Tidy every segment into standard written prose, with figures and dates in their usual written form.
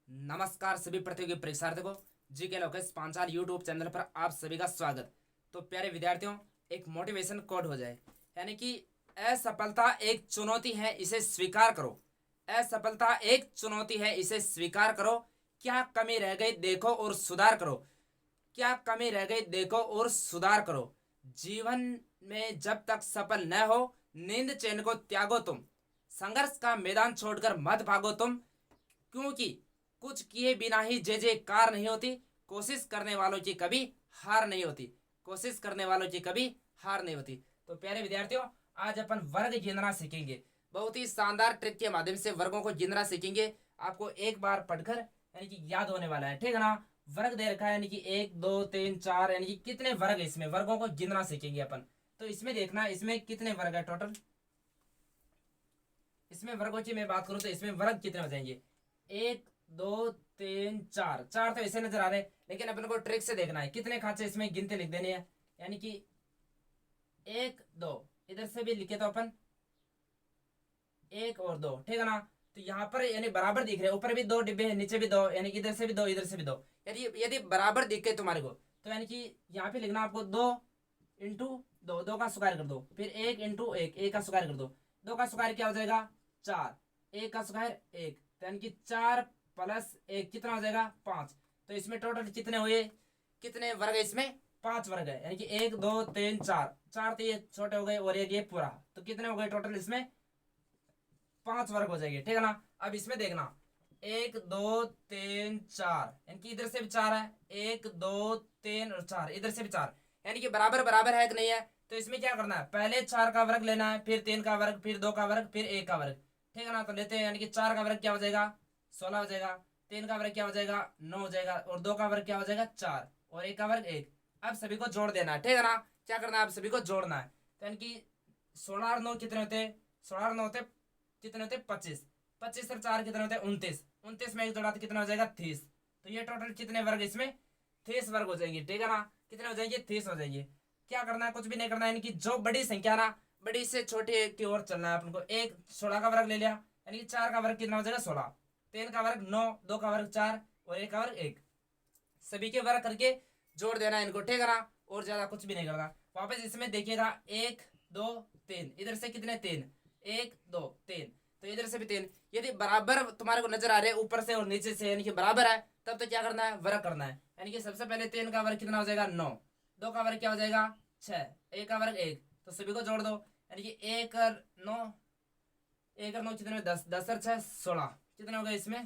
नमस्कार सभी प्रतियोगी परीक्षार्थियों। जी के लोकेश पांचाल यूट्यूब चैनल पर आप सभी का स्वागत। तो प्यारे विद्यार्थियों, एक मोटिवेशन कोड हो जाए, यानी कि असफलता एक चुनौती है, इसे स्वीकार करो। असफलता एक चुनौती है, इसे स्वीकार करो। क्या कमी रह गई देखो और सुधार करो। क्या कमी रह गई देखो और सुधार करो। जीवन में जब तक सफल न हो, नींद चैन को त्यागो तुम। संघर्ष का मैदान छोड़कर मत भागो तुम, क्योंकि कुछ किए बिना ही जय जयकार नहीं होती। कोशिश करने वालों की कभी हार नहीं होती। कोशिश करने वालों की कभी हार नहीं होती। तो प्यारे विद्यार्थियों, आज अपन वर्ग गिनना सीखेंगे। बहुत ही शानदार ट्रिक के माध्यम से वर्गों को गिनना सीखेंगे। आपको एक बार पढ़कर यानी कि याद होने वाला है, ठीक है ना। वर्ग दे रखा है, यानी कि एक दो तीन चार, यानी कि कितने वर्ग है, इसमें वर्गों को गिनना सीखेंगे अपन। तो इसमें देखना, इसमें कितने वर्ग है टोटल। इसमें वर्गों की मैं बात करूं तो इसमें वर्ग कितने हो जाएंगे। एक दो तीन चार, चार तो ऐसे नजर आ रहे हैं, लेकिन अपन को ट्रिक से देखना है कितने खांचे इसमें गिनते लिख देने हैं। यानी कि एक दो, इधर से भी लिखे तो अपन एक और दो, ठीक है ना। तो यहाँ पर यानी बराबर दिख रहे हैं, ऊपर भी दो डिब्बे हैं, नीचे भी दो, यानी कि इधर से भी दो, इधर से भी दो। यदि यदि बराबर दिख गए तुम्हारे को, तो यानी कि यहाँ पे लिखना आपको दो इंटू दो, दो का स्क्वायर कर दो, फिर एक इंटू एक, एक का स्क्वायर कर दो। दो का स्क्वायर क्या हो जाएगा, चार। एक का स्क्वायर एक, तो यानी कि चार प्लस एक कितना हो जाएगा, पांच। तो इसमें टोटल कितने हुए, कितने वर्ग है इसमें, पांच वर्ग है। यानी कि एक दो तीन चार, चार तो ये छोटे हो गए और एक ये पूरा, तो कितने हो गए टोटल इसमें, पांच वर्ग हो जाएंगे, ठीक है ना। अब इसमें देखना, एक दो तीन चार, यानी कि इधर से भी चार है, एक दो तीन और चार, इधर से भी चार, यानी कि बराबर बराबर है कि नहीं है। तो इसमें क्या करना है, पहले चार का वर्ग लेना है, फिर तीन का वर्ग, फिर दो का वर्ग, फिर एक का वर्ग, ठीक है ना। तो लेते हैं, यानी कि चार का वर्ग क्या हो जाएगा, 16 हो जाएगा। तीन का वर्ग क्या हो जाएगा, 9 हो जाएगा। और दो का वर्ग क्या हो जाएगा, चार। और एक का वर्ग एक। अब सभी को जोड़ देना है, ठीक है ना। क्या करना है, अब सभी को जोड़ना है। तो यानी कि 16 और 9 कितने होते, 16 और 9 होते कितने होते, 25। 25 और चार कितने होते, 29। 29 में एक जोड़ा तो कितना हो जाएगा, 30। तो ये टोटल कितने वर्ग इसमें, 30 वर्ग हो जाएंगे, ठीक है ना। कितने हो जाएंगे, 30 हो जाएंगे। क्या करना है, कुछ भी नहीं करना है, यानी कि जो बड़ी संख्या ना, बड़ी से छोटे की ओर चलना है अपन को। एक 16 का वर्ग ले लिया, यानी कि चार का वर्ग कितना हो जाएगा, 16। तीन का वर्ग 9, दो का वर्ग 4 और एक का वर्ग 1। सभी के वर्ग करके जोड़ देना है इनको, ठीक है ना। और ज्यादा कुछ भी नहीं करना। वापस इसमें देखिएगा, एक दो तीन, इधर से कितने, तीन। एक दो तीन, तो इधर से भी तीन। यदि बराबर तुम्हारे को नजर आ रहे हैं ऊपर से और नीचे से, यानी कि बराबर है, तब तो क्या करना है, वर्ग करना है। यानी कि सबसे पहले तीन का वर्ग कितना हो जाएगा, 9। दो का वर्ग क्या हो जाएगा, 6। एक का वर्ग एक, तो सभी को जोड़ दो। यानी कि एक और नौ, एक और नौ कितने में, 10। 10 और 6 16, कितने हो गए इसमें,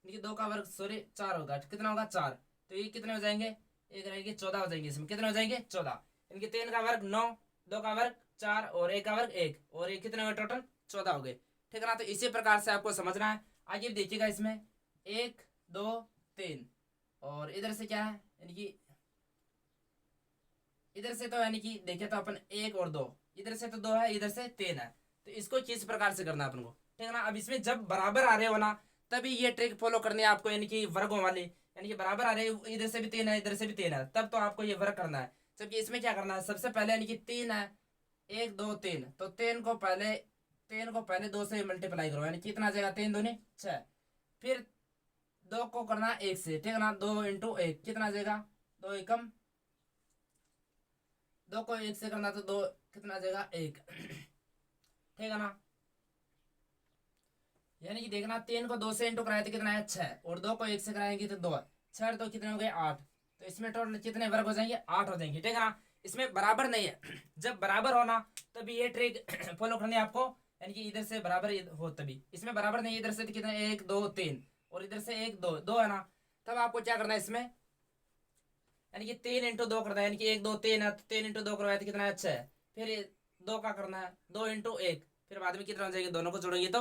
देखिए दो का वर्ग सॉरी 4 होगा, कितना होगा, 4। तो ये कितने हो जाएंगे, एक रहेगी 14 हो जाएंगे। इसमें कितने हो जाएंगे, 14। इनके तीन का वर्ग 9, दो का वर्ग 4 और एक का वर्ग 1, और ये कितने हुए टोटल, 14 हो गए, ठीक है ना। तो इसी प्रकार से आपको समझना है। आगे देखिएगा, इसमें एक दो तीन, और इधर से क्या है, यानी कि इधर से तो यानी कि देखे तो अपन एक और दो, इधर से तो दो है, इधर से तीन है। तो इसको किस प्रकार से करना है अपन को, ठीक है ना। अब इसमें जब बराबर आ रहे हो ना, तभी ये ट्रिक फॉलो करनी है आपको, यानी कि वर्गों वाली। यानी कि बराबर आ रहे हो, इधर से भी तीन है, इधर से भी तीन है, तब तो आपको ये वर्ग करना है। जबकि इसमें क्या करना है, सबसे पहले यानी कि तीन है, एक दो तीन, तो तीन को पहले दो से मल्टीप्लाई करो, यानी कितना आ जाएगा, तीन दूनी 6। फिर दो को करना है एक से, ठीक है ना। दो इंटू एक कितना आ जाएगा, दो एकम, दो को एक से करना तो दो कितना आ जाएगा, एक, ठीक है ना। यानी कि देखना, तीन को दो से इंटू कराए तो कितना है, 6। और दो को एक से कराएंगे तो दो, 6 तो कितने हो गए, 8। तो इसमें टोटल कितने वर्ग हो जाएंगे, 8 हो जाएंगे, ठीक है ना। इसमें बराबर नहीं है, जब बराबर होना तभी ये ट्रिक फॉलो करनी है आपको। यानी कि इधर से बराबर हो तभी, इसमें बराबर नहीं है, इधर से तो कितने, एक दो तीन, और इधर से एक दो, दो है ना। तब आपको क्या करना है इसमें, यानी कि तीन इंटू दो करना है, यानी कि एक दो तीन है, तो तीन इंटू दो करवाए तो कितना है, 6। फिर दो का करना है, दो इंटू एक, फिर बाद में कितना हो जाएगी, दोनों को जोड़ेंगे तो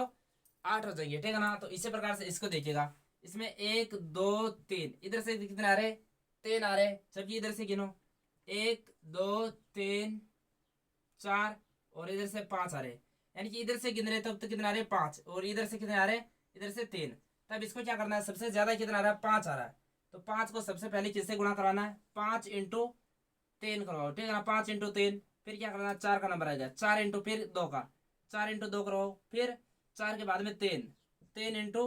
8 हो जाएंगे, ठीक है ना। तो इसी प्रकार से इसको देखिएगा, इसमें एक दो तीन, इधर से कितने आ रहे, तीन आ रहे, जबकि इधर से गिनो, एक दो तीन चार, और इधर से पांच आ रहे। यानी कि इधर से गिन रहे तब तो कितने आ रहे, पांच, और इधर से कितने आ रहे, इधर से तीन। तब इसको क्या करना है, सबसे ज्यादा कितना आ रहा है, पांच आ रहा है। तो पांच को सबसे पहले किससे गुणा कराना है, पांच इंटू तीन करवाओ, ठीक है ना। पांच इंटू तीन, फिर क्या करना है, चार का नंबर आएगा, चार इंटू फिर दो का, चार इंटू दो करवाओ, फिर चार के बाद में तीन, तीन इंटू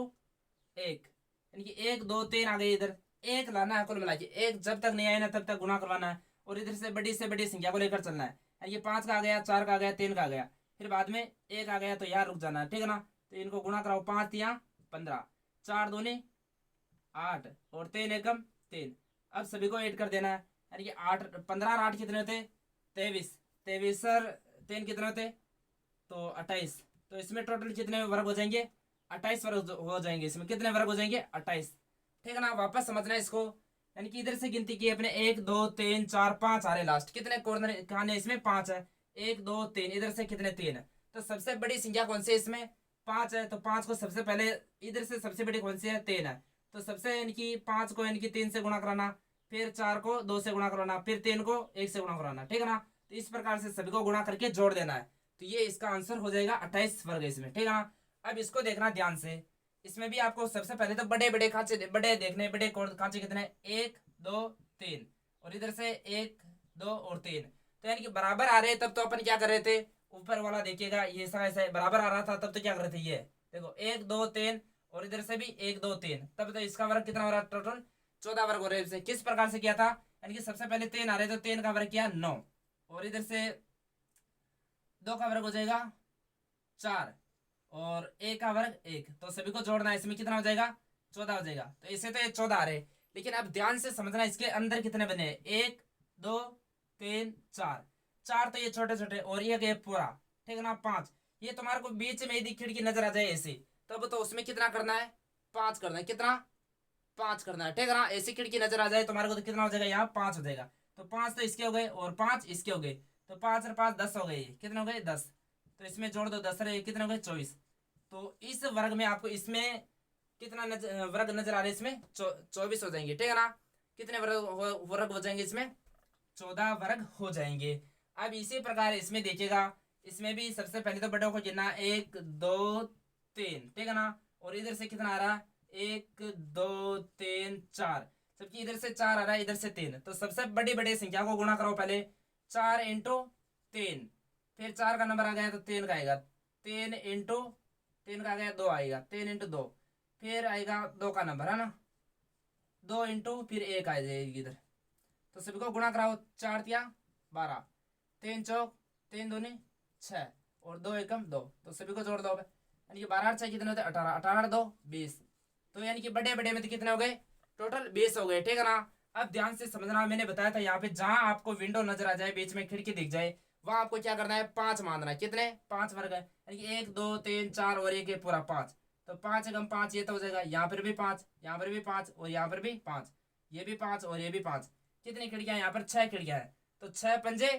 एक, यानी कि 1 2 3 आ गई, इधर एक लाना है कुल मिला के, एक जब तक नहीं आए ना तब तक गुणा करवाना है, और इधर से बड़ी संख्या को लेकर चलना है। यानी कि 5 का आ गया, 4 का आ गया, 3 का आ गया, फिर बाद में एक आ गया तो यार रुक जाना है, ठीक है ना। तो इनको गुणा कराओ, 5 या 15, 4 दूनी 8 और 3 एकम 3। अब सभी को ऐड कर देना है, यानी कि 8 15 और 8 कितने होते, 23, 23 और 3 कितने होते, तो 28। तो इसमें टोटल कितने वर्ग हो जाएंगे, 28 वर्ग हो जाएंगे। इसमें कितने वर्ग हो जाएंगे, 28, ठीक है ना। वापस समझना है इसको, यानी कि इधर से गिनती की अपने 1 2 3 4 5 आ रहे लास्ट, कितने कॉर्नर खाने इसमें 5 है, 1 2 3, इधर से कितने 3 है। तो सबसे बड़ी संख्या कौन सी है इसमें, 5 है, तो 5 को सबसे पहले, इधर से सबसे बड़ी कौन सी है, 3 है, तो सबसे यानी कि 5 को यानी कि 3 से गुणा कराना, फिर 4 को 2 से गुणा कराना, फिर 3 को 1 से गुणा कराना, ठीक है ना। तो इस प्रकार से सभी को गुणा करके जोड़ देना है, तो ये इसका आंसर हो जाएगा 28 वर्ग इसमें, ठीक है ना। अब इसको देखना ध्यान से, इसमें भी आपको सबसे पहले तो बड़े बड़े खांचे बड़े देखने, बड़े खांचे कितने, 1 2 3, और इधर से 1 2 और 3, तो यानी कि बराबर आ रहे, तब तो अपन क्या कर रहे थे, ऊपर वाला देखिएगा ये ऐसा ऐसा बराबर आ रहा था, तब तो क्या कर रहे थे, ये देखो 1 2 3, और इधर से भी 1 2 3, तब तो इसका वर्ग कितना हो रहा है, टोटल 14 वर्ग हो रहे हैं। किस प्रकार से किया था, यानी कि सबसे पहले 3 आ रहे, तो 3 का वर्ग किया 9, और इधर से 2 का वर्ग हो जाएगा 4, और एक का वर्ग 1, तो सभी को जोड़ना है, इसमें कितना हो जाएगा, 14 हो जाएगा। तो इसे तो ये 14 आ रहे, लेकिन अब ध्यान से समझना इसके अंदर कितने बने हैं, 1 2 3 4, 4 तो ये छोटे छोटे, और ये पूरा, ठीक है ना, 5, ये तुम्हारे को बीच में यदि खिड़की नजर आ जाए ऐसी, तब तो उसमें कितना करना है, 5 करना है, कितना 5 करना है, ठीक है ना। ऐसी खिड़की नजर आ जाए तुम्हारे को तो कितना हो जाएगा, यहाँ 5 हो जाएगा। तो 5 तो इसके हो गए, और 5 इसके हो गए, तो 5 और 5 10 हो गए, कितने हो गए 10, तो इसमें जोड़ दो 10 रहे, कितने हो गए 24। तो इस वर्ग में आपको इसमें कितना वर्ग नजर आ रहे हैं, इसमें 24 हो जाएंगे, ठीक है ना। कितने वर्ग हो जाएंगे इसमें, 14 वर्ग हो जाएंगे। अब इसी प्रकार इसमें देखिएगा, इसमें भी सबसे पहले तो बड़ों को गिनना, 1 2 3, ठीक है ना, और इधर से कितना आ रहा है, 1 2 3 4, जबकि इधर से 4 आ रहा है, इधर से 3, तो सबसे बड़ी बड़ी संख्या को गुणा करो पहले, 4 इंटू 3, फिर 4 का नंबर आ गया तो 3 का आएगा, 3 इंटू 3 का आ गया 2 आएगा, 3 इंटू 2, फिर आएगा 2 का नंबर, है ना, 2 इंटू फिर 1 आ जाएगी इधर। तो सभी को गुणा कराओ, 4 तिया 12, 3 चौक 3 दूनी 6, और 2 एकम 2, तो सभी को जोड़ दो, यानी कि 12 6 कितने होते, 18, 18 2 20, तो यानी कि बड़े बड़े में तो कितने हो गए, टोटल 20 हो गए, ठीक है ना। अब ध्यान से समझना, मैंने बताया था यहाँ पे जहां आपको विंडो नजर आ जाए, बीच में खिड़की दिख जाए, वहां आपको क्या करना है, 5 मानना है, कितने 5 वर्ग है, यानी कि 1 2 3 4 और एक पूरा 5, तो 5 एकम 5, ये तो हो जाएगा, यहाँ पर भी 5, यहाँ पर भी 5, और यहाँ पर भी 5, ये भी 5 और ये भी 5, कितनी खिड़कियां, यहाँ पर 6 खिड़कियां हैं, तो 6 पंजे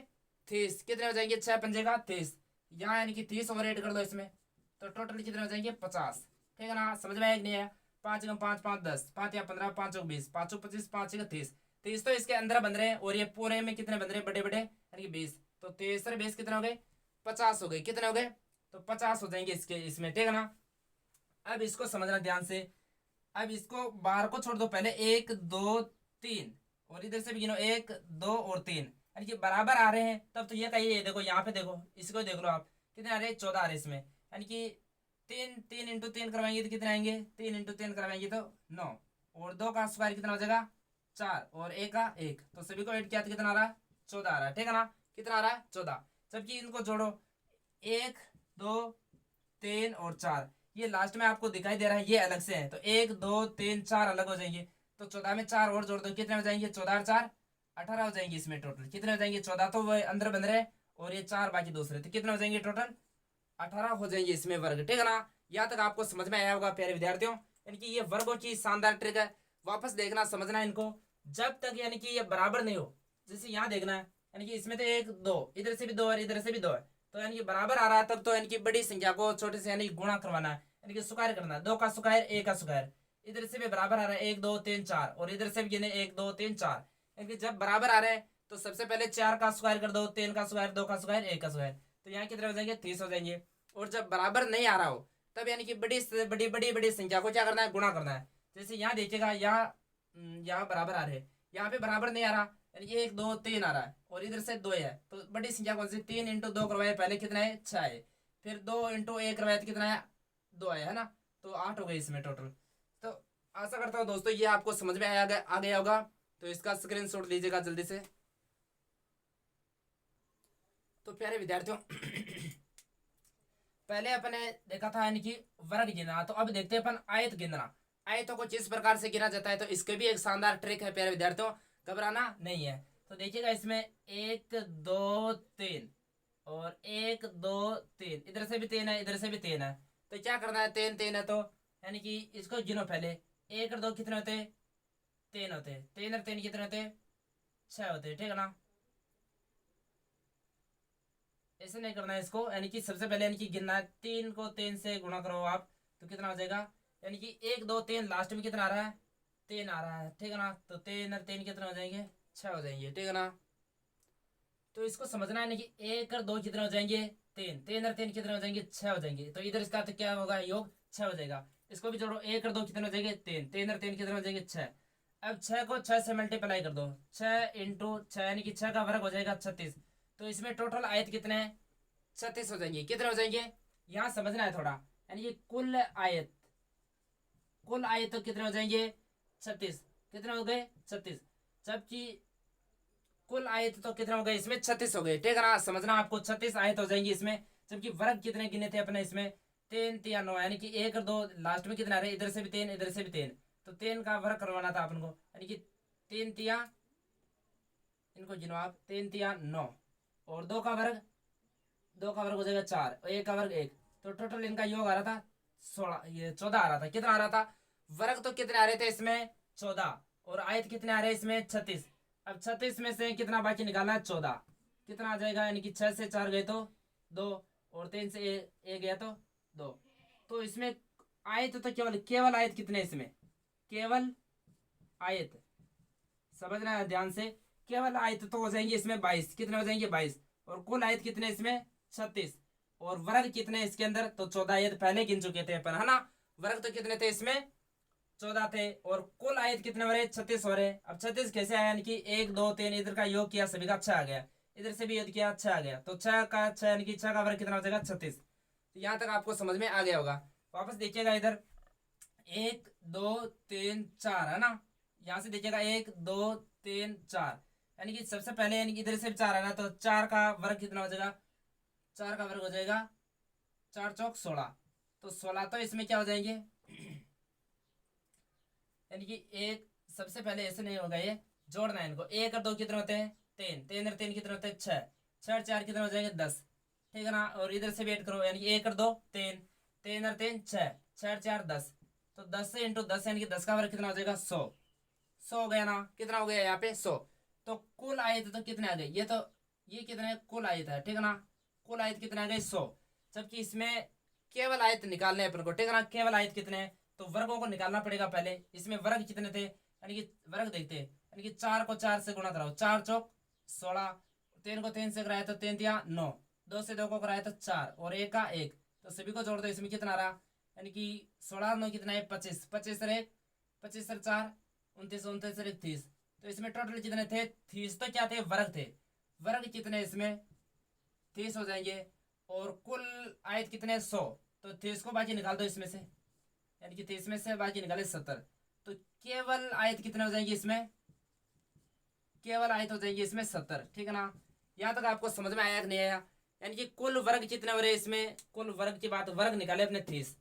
30, कितने हो जाएंगे, 6 पंजे का 30, यहाँ यानी कि 30 और ऐड कर दो इसमें, तो टोटल कितने हो जाएंगे 50, ठीक है ना। समझ में आया कि नहीं है, 5 कम 5 5 10, 5 या 15, 5 20, 5 25, 5 30, 30 तो इसके अंदर बन रहे हैं, और ये पूरे में कितने बन रहे हैं, बड़े बड़े यानी कि 20, तो 23 और 20 कितने हो गए, 50 हो गए, कितने हो गए, तो 50 हो जाएंगे इसके इसमें, ठीक है ना। अब इसको समझना ध्यान से, अब इसको बाहर को छोड़ दो पहले, 1 2 3, और इधर से भी गिनो 1 2 और 3, यानी कि बराबर आ रहे हैं, तब तो ये कहिए, देखो यहाँ पे देखो, इसको देख लो आप, कितने आ रहे हैं, 14 आ रहे हैं इसमें, यानी कि 3 इंटू 3 करवाएंगे तो कितने आएंगे, 3 इंटू 3 करवाएंगे तो 9, और 2 का स्क्वायर कितना हो जाएगा 4, और 1 का 1, तो सभी को ऐड किया तो कितना आ रहा है 14 आ रहा है, ठीक है ना। कितना आ रहा है 14, जबकि इनको जोड़ो, 1 2 3 और 4, ये लास्ट में आपको दिखाई दे रहा है, ये अलग से है, तो 1 2 3 4 अलग हो जाएंगे, तो 14 में 4 और जोड़ दो, कितने हो जाएंगे, 14 और 4 18 हो जाएंगे, इसमें टोटल कितने हो जाएंगे, 14 तो वो अंदर बन रहे, और ये 4 बाकी दूसरे, तो कितने हो जाएंगे टोटल 18 हो जाएंगे इसमें वर्ग, ठीक है ना। यहाँ तक आपको समझ में आया होगा प्यारे विद्यार्थियों, यानी कि ये वर्गों की शानदार ट्रिक है, वापस देखना समझना इनको, जब तक यानी कि ये बराबर नहीं हो, जैसे यहाँ देखना है, यानी कि इसमें तो 1 2, इधर से भी 2 और इधर से भी 2 है, तो यानी कि बराबर आ रहा है, तब तो यानी कि बड़ी संख्या को छोटे से यानी गुणा करवाना है, यानी कि सुकार करना है, 2 का सुकार 1 का सुकार, इधर से भी बराबर आ रहा है 1 2 3 4, और इधर से भी गिने 1 2 3 4, यानी कि जब बराबर आ रहे हैं तो सबसे पहले 4 का स्क्वायर कर दो, 3 का स्क्वायर, 2 का स्क्वायर, 1 का स्क्वायर, तो यहाँ कितने हो जाएंगे 30 हो जाएंगे। और जब बराबर नहीं आ रहा हो, तब यानी कि बड़ी से बड़ी बड़ी बड़ी संख्या को क्या करना है, गुणा करना है। जैसे यहाँ देखिएगा, यहाँ बराबर आ रहे हैं, यहाँ पे बराबर नहीं आ रहा, यानी कि 1 2 3 आ रहा है, और इधर से 2 है, तो बड़ी संख्या कौन सी, 3 इंटू 2 करवाए पहले, कितना है 6 है, फिर 2 इंटू 1 करवाए तो कितना है 2 है ना, तो 8 हो गए इसमें टोटल। तो आशा करता हूँ दोस्तों ये आपको समझ में आ गया होगा। तो इसका स्क्रीनशॉट लीजिएगा जल्दी से। तो प्यारे विद्यार्थियों पहले अपने देखा था यानी कि वर्ग गिनना, तो अब देखते हैं अपन आयत गिनना। आयतों को किस प्रकार से गिना जाता है, तो इसके भी एक शानदार ट्रिक है प्यारे विद्यार्थियों, घबराना नहीं है। तो देखिएगा इसमें 1 2 3 और 1 2 3, इधर से भी 3 है, इधर से भी 3 है। तो क्या करना है, 3 3 है तो यानी कि इसको गिनो पहले। 1 और 2 कितने होते, 3 होते। 3 और 3 कितने होते, 6 होते, ठीक है ना। ऐसे नहीं करना है इसको, यानी कि सबसे पहले यानी कि गिनना है। 3 को 3 से गुणा करो आप तो कितना हो जाएगा, यानी कि 1 2 3 लास्ट में कितना आ रहा है, 3 आ रहा है, ठीक है ना। तो 3 और 3 कितने हो जाएंगे, 6 हो जाएंगे, ठीक है ना। तो इसको समझना है, यानी कि 1 और 2 कितने हो जाएंगे, 3। 3 और 3 कितने हो जाएंगे, 6 हो जाएंगे। तो इधर इसका तो क्या होगा, योग 6 हो जाएगा। इसको भी जोड़ो, 1 और 2 कितने हो जाएंगे, 3। 3 और 3 कितने हो जाएंगे, 6। अब 6 को 6 से मल्टीप्लाई कर दो, 6 इंटू 6 यानी कि 6 का वर्ग हो जाएगा 36। तो इसमें टोटल आयत कितने हैं, 36 हो जाएंगे। कितने हो जाएंगे, यहाँ समझना है थोड़ा, यानी कि कुल आयत, कुल आयत तो कितने हो जाएंगे, 36। कितने हो गए, 36। जबकि कुल आयत तो कितने हो गए, इसमें 36 हो गए, ठीक है ना। समझना आपको, 36 आयत हो जाएंगी इसमें। जबकि वर्ग कितने गिने थे अपने इसमें, 3 3 9, यानी कि 1 और 2 लास्ट में कितना आ रहे, इधर से भी 3 इधर से भी 3। तो 3 का वर्ग करवाना था अपन को, यानी कि 3 तिया, इनको गिनो आप, 3 तिया 9 और 2 का वर्ग, 2 का वर्ग हो जाएगा 4 और 1 का वर्ग 1। तो टोटल इनका योग आ रहा था 16, ये 14 आ रहा था। कितना आ रहा था, वर्ग तो कितने आ रहे थे इसमें, 14, और आयत कितने आ रहे हैं इसमें, 36। अब 36 में से कितना बाकी निकालना है, 14। कितना आ जाएगा, यानी कि 6 से 4 गए तो 2, और 3 से ए गया तो 2। तो इसमें आयत तो केवल केवल आयत कितने इसमें, केवल आयत, समझना है ध्यान से, केवल आयत तो हो जाएंगे इसमें 22। कितने हो जाएंगे, 22। और कुल आयत कितने इसमें, 36। और वर्ग कितने इसके अंदर, तो 14 आयत पहले गिन चुके थे अपन, है ना। वर्ग तो कितने थे इसमें, 14 थे, और कुल आयत कितने हो रहे, 36 हो रहे। अब 36 कैसे आया, यानी कि 1 2 3 इधर का योग किया, सभी का 6 आ गया, इधर से भी योग किया, 6 आ गया। तो 6 का 6 यानी कि 6 का वर्ग कितना हो जाएगा, 36। तो यहाँ तक आपको समझ में आ गया होगा। वापस देखिएगा इधर, 1 2 3 4 है ना। यहाँ से देखिएगा 1 2 3 4, यानी कि सबसे पहले यानी कि इधर से भी 4 है ना, तो 4 का वर्ग कितना हो जाएगा, 4 का वर्ग हो जाएगा 4 चौक 16। तो 16 तो इसमें क्या हो जाएंगे यानी कि एक, सबसे पहले ऐसे नहीं होगा, ये जोड़ना है इनको। 1 और 2 कितने होते हैं, 3। 3 और 3 कितने होते हैं, 6। 6 और 4 कितने हो जाएंगे, 10, ठीक है ना। और इधर से वेट करो, यानी कि 1 और 2 3, 3 और 3 6, 6 और 4 10। तो 10 से इंटू 10 यानी कि 10 का वर्ग कितना हो जाएगा, 100। 100 हो गया ना, कितना हो गया यहाँ पे, 100। तो कुल आयत तो कितने आ गए, ये तो ये कितने कुल आयत है, ठीक है ना। कुल आयत कितने आ गए, 100। जबकि इसमें केवल आयत निकालने अपन को, ठीक है ना। केवल आयत कितने हैं, तो वर्गों को निकालना पड़ेगा पहले। इसमें वर्ग कितने थे, यानी कि वर्ग देखते हैं, यानी कि 4 को 4 से गुणा कराओ, 4 चौक 16। 3 को 3 से कराया तो 3 तिया 9, 2 से 2 को कराया तो 4, और 1 का 1। तो सभी को जोड़ दो, इसमें कितना आ रहा, यानी कि 16 9 कितना है, 25। 25 और 1, 25 और 4 29, 29 और 30। तो इसमें टोटल कितने थे, 30 तो क्या थे, वर्ग थे। वर्ग कितने इसमें, 30 हो जाएंगे। और कुल आयत कितने, 100। तो 30 को बाकी निकाल दो इसमें से, यानी कि 30 में से बाकी निकाले 70। तो केवल आयत कितने हो जाएंगे इसमें, केवल आयत हो जाएंगे इसमें 70, ठीक है ना। यहाँ तक आपको समझ में आया कि नहीं आया, यानी कि कुल वर्ग कितने हो रहे इसमें, कुल वर्ग की बात, वर्ग निकाले अपने 30।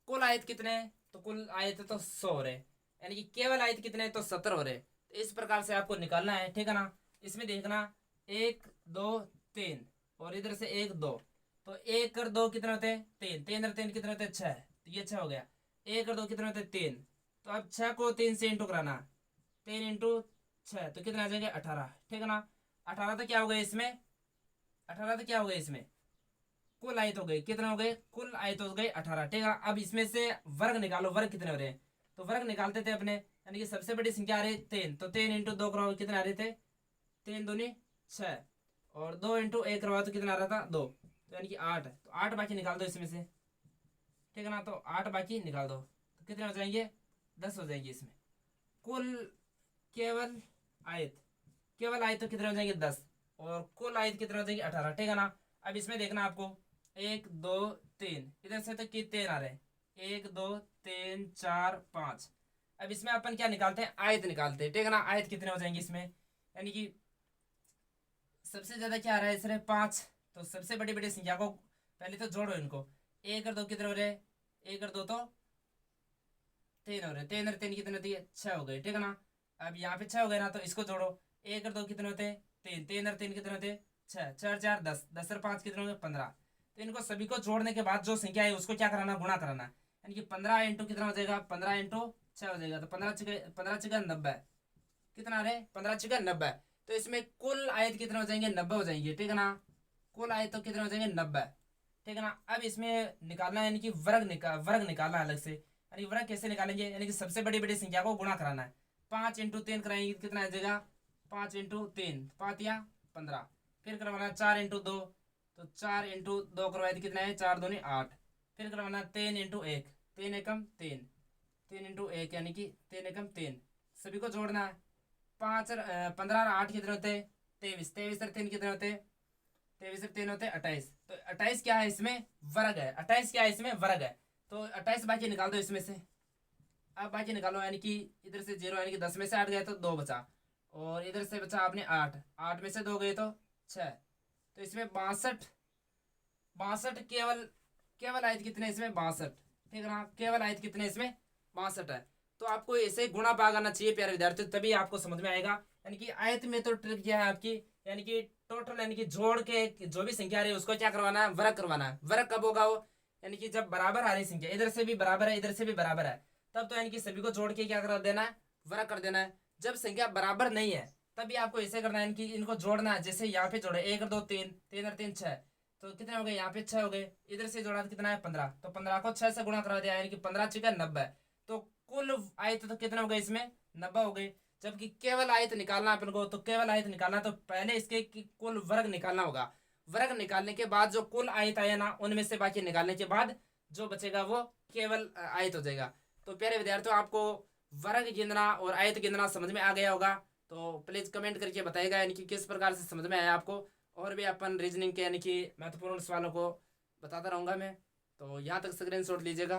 कुल आयत कितने, तो कुल आयत तो 100 हो रहे, यानी कि केवल आयत कितने, तो 70 हो रहे। तो इस प्रकार से आपको निकालना है, ठीक है ना। इसमें देखना 1 2 3, और इधर से 1 2। तो 1 और 2 कितने होते हैं, 3। 3 और 3 कितने होते हैं, 6। तो ये 6 हो गया। 1 और 2 कितने होते हैं, 3। तो अब 6 को 3 से इंटू कराना, 3 इंटू 6 तो कितने आ जाएंगे, 18, ठीक है ना। 18 तो क्या हो गए इसमें, 18 तो क्या हो गए इसमें, कुल आयत हो गई, कितने हो गए, कुल आयत हो गए 18, ठीक है। अब इसमें से वर्ग निकालो, वर्ग कितने हो रहे हैं। तो वर्ग निकालते थे अपने, यानी कि सबसे बड़ी संख्या आ रही है 3। तो 3 इंटू 2 करो, कितने आ रहे थे, 3 दूनी 6, और 2 इंटू 1 करवा तो कितना आ रहा था, 2। तो यानी कि 8। तो 8 बाकी निकाल दो इसमें से, ठीक है ना। तो 8 बाकी निकाल दो, तो कितने हो जाएंगे, 10 हो जाएंगे इसमें। कुल केवल आयत, केवल आयत तो कितने हो जाएंगे, 10। और कुल आयत कितने हो जाएंगे, 18, ठीक है ना। अब इसमें देखना आपको, 1 2 3, इधर से तो कितने आ रहे हैं, 1 2 3 4 5, अब इसमें अपन क्या निकालते हैं, आयत निकालते हैं, ठीक है ना। आयत कितने हो जाएंगे इसमें, यानी कि सबसे ज्यादा क्या आ रहा है इसमें 5, तो सबसे बड़ी बड़ी संख्या को पहले तो जोड़ो इनको। एक और दो कितने हो रहे, एक और दो तो 3 हो रहे, 3 और 3 कितने होती है 6 हो गए, ठीक है ना। अब यहाँ पे 6 हो गए ना, तो इसको जोड़ो। एक और दो कितने होते हैं 3, 3 और 3 कितने होते हैं 6, 6 और 4 10, 10 और 5 कितने होंगे 15। तो इनको सभी को जोड़ने के बाद जो संख्या है उसको क्या कराना, गुणा कराना, यानी कि 15 इंटू कितना हो जाएगा, 15 इंटू 6 हो जाएगा, तो 15 90, कितना रहे 15 90। तो इसमें कुल आयत कितने हो जाएंगे 90 हो जाएंगे, ठीक है ना। कुल आयत तो कितने हो जाएंगे 90, ठीक है ना। अब इसमें निकालना है, यानी कि वर्ग निकालना है अलग से, यानी वर्ग कैसे निकालेंगे, यानी कि सबसे बड़ी बड़ी संख्या को गुणा कराना है। 5 इंटू 3 कराएंगे कितना आ जाएगा, 5 इंटू 3 5 या 15। फिर करवाना 4 इंटू 2, तो 4 इंटू 2 करवाए तो कितना है 4 दूनी 8। फिर करवाना 3 इंटू 1, 3 एकम 3, 3 इंटू 1 यानी कि 3 एकम 3, सभी को जोड़ना है। 5 और 15 और 8 कितने होते हैं 23, 23 और 3 कितने होते हैं 23 और 3 होते हैं 28। तो 28 क्या है इसमें वर्ग है, 28 क्या है इसमें वर्ग है। तो 28 बाकी निकाल दो इसमें से। अब बाकी निकालो, यानी कि इधर से 0, यानी कि 10 में से 8 गए तो 2 बचा, और इधर से बचा आपने 8, 8 में से 2 गए तो 6। तो इसमें 62, 62 केवल, केवल आयत कितने इसमें 62, ठीक है ना। केवल आयत कितने इसमें 62 है। तो आपको ऐसे गुणा भाग आना चाहिए प्यारे विद्यार्थियों, तभी आपको समझ में आएगा। यानी कि आयत में तो ट्रिक क्या है आपकी, यानी कि टोटल, यानी कि जोड़ के जो भी संख्या आ रही है उसको क्या करवाना है, वर्ग करवाना है। वर्ग कब होगा वो, यानी कि जब बराबर आ रही संख्या, इधर से भी बराबर है इधर से भी बराबर है, तब तो यानी कि सभी को जोड़ के क्या कर देना है, वर्ग कर देना है। जब संख्या बराबर नहीं है तभी आपको ऐसे करना है, कि इनको जोड़ना है। जैसे यहाँ पे जोड़े 1 और 2 3, 3 और 3 6, तो कितने हो गए यहाँ पे 6 हो गए, इधर से जोड़ा तो कितना है 15, तो 15 को 6 से गुणा करा दिया, यानी कि 15 6 90। तो कुल आयत तो कितने हो गए इसमें 90 हो गए। जबकि केवल आयत निकालना अपन को, तो केवल आयत निकालना तो पहले इसके कुल वर्ग निकालना होगा। वर्ग निकालने के बाद जो कुल आयत आया ना, उनमें से बाकी निकालने के बाद जो बचेगा वो केवल आयत हो जाएगा। तो प्यारे विद्यार्थियों, आपको वर्ग गिनना और आयत गिनना समझ में आ गया होगा। तो प्लीज कमेंट करके बताएगा, यानी कि किस प्रकार से समझ में आया आपको। और भी अपन रीजनिंग के यानी कि महत्वपूर्ण सवालों को बताता रहूँगा मैं। तो यहाँ तक स्क्रीन शॉट लीजिएगा।